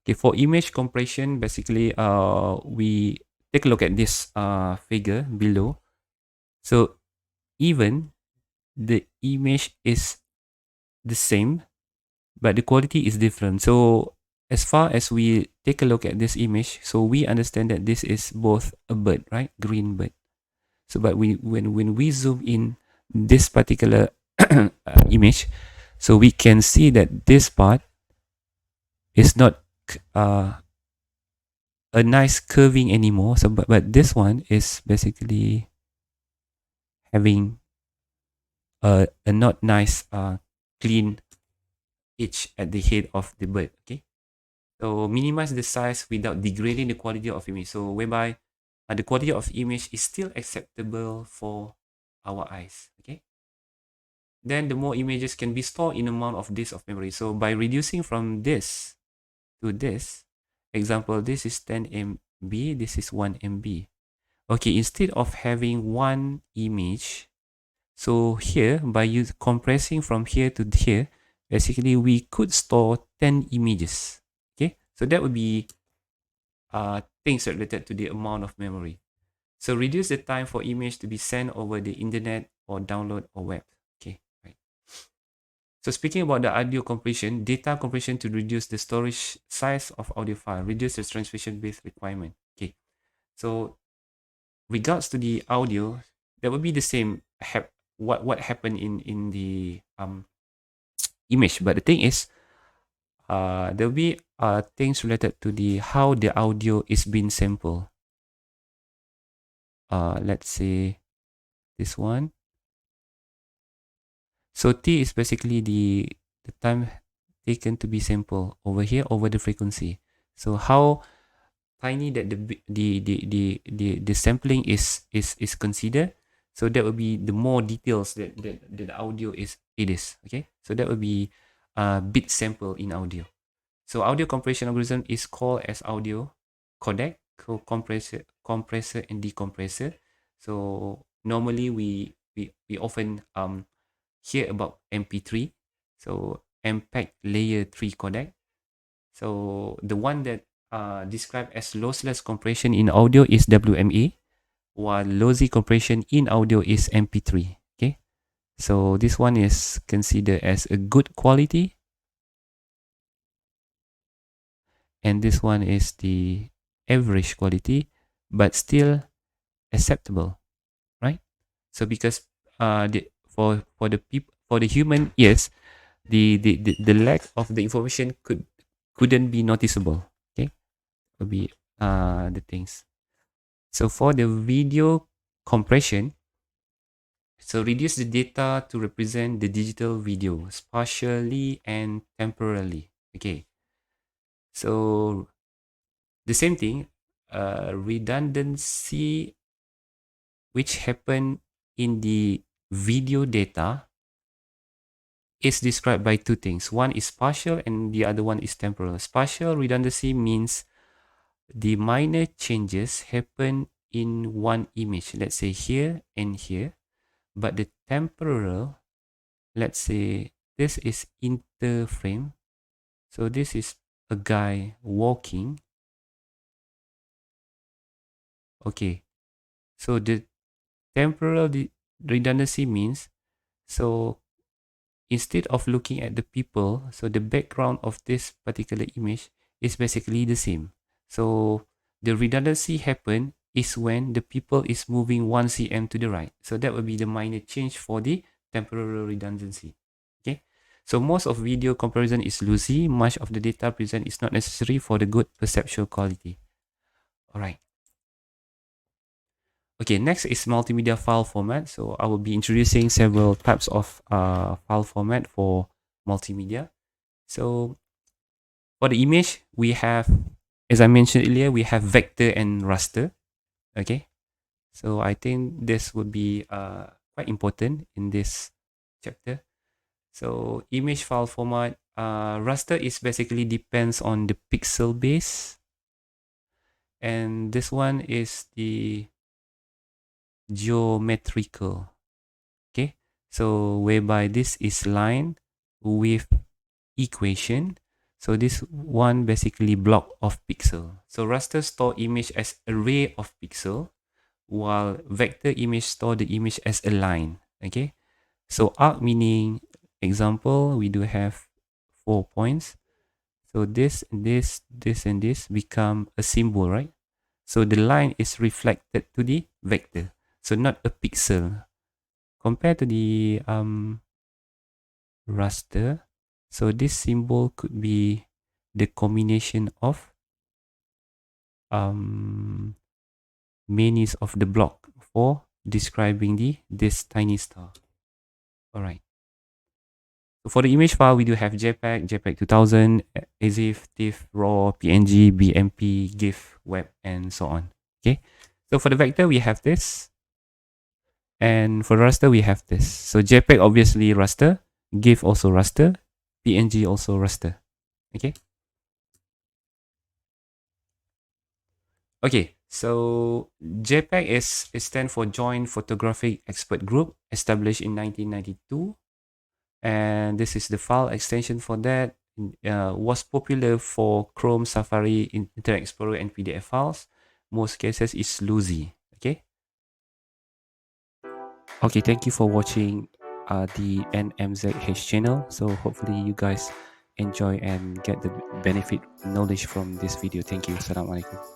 Okay, for image compression, basically, we take a look at this figure below. So even the image is the same, but the quality is different. So as far as we take a look at this image, so we understand that this is both a bird, right? Green bird. So but when we zoom in this particular image, so we can see that this part is not uh, a nice curving anymore. So but this one is basically having a not nice clean edge at the head of the bird. Okay. So minimize the size without degrading the quality of image. So whereby the quality of image is still acceptable for our eyes. Okay. Then the more images can be stored in amount of disk of memory. So by reducing from this to this, example, this is 10 MB, this is 1 MB. Okay, instead of having one image, so here by compressing from here to here, basically we could store 10 images. Okay, so that would be things related to the amount of memory. So reduce the time for image to be sent over the internet or download or web. Okay, right. So speaking about the audio compression, data compression to reduce the storage size of audio file, reduce the transmission base requirement. Okay, so regards to the audio, that would be the same. What happened in the image, but the thing is, there will be things related to the how the audio is being sampled. Let's say this one. So T is basically the time taken to be sampled over here over the frequency. So how tiny that the sampling is considered. So that will be the more details that the audio is okay. So that will be bit sample in audio. So audio compression algorithm is called as audio codec, compressor and decompressor. So normally we often hear about MP3. So MPEG layer 3 codec. So the one that described as lossless compression in audio is WMA, while lossy compression in audio is MP3. Okay, so this one is considered as a good quality, and this one is the average quality, but still acceptable, right? So because for the people for the human ears, the lack of the information couldn't be noticeable. Okay, would be the things. So for the video compression, so reduce the data to represent the digital video spatially and temporally. Okay, so the same thing, redundancy which happen in the video data is described by two things. One is spatial and the other one is temporal. Spatial redundancy means the minor changes happen in one image, let's say here and here, but the temporal, let's say this is interframe. So this is a guy walking. Okay, so the temporal redundancy means, so instead of looking at the people, so the background of this particular image is basically the same. So the redundancy happen is when the people is moving 1 cm to the right. So that will be the minor change for the temporal redundancy. Okay. So most of video comparison is loosey. Much of the data present is not necessary for the good perceptual quality. All right. Okay, next is multimedia file format. So I will be introducing several types of file format for multimedia. So for the image, we have, as I mentioned earlier, we have vector and raster. Okay, so I think this would be quite important in this chapter. So image file format, raster is basically depends on the pixel base, and this one is the geometrical. Okay, so whereby this is line with equation. So this one basically block of pixel. So raster store image as array of pixel, while vector image store the image as a line. Okay. So arc meaning, example, we do have 4 points. So this, and this become a symbol, right? So the line is reflected to the vector. So not a pixel. Compared to the raster, so this symbol could be the combination of menus of the block for describing this tiny star. All right. So for the image file, we do have JPEG, JPEG 2000, ASIF, TIFF, RAW, PNG, BMP, GIF, WEB, and so on. Okay. So for the vector, we have this. And for raster, we have this. So JPEG, obviously raster. GIF also raster. PNG also raster. Okay. Okay. So JPEG is stand for Joint Photographic Expert Group, established in 1992. And this is the file extension for that. Was popular for Chrome, Safari, Internet Explorer, and PDF files. Most cases is Luzi. Okay. Okay, thank you for watching the NMZH channel. So hopefully you guys enjoy and get the benefit knowledge from this video. Thank you. Assalamualaikum.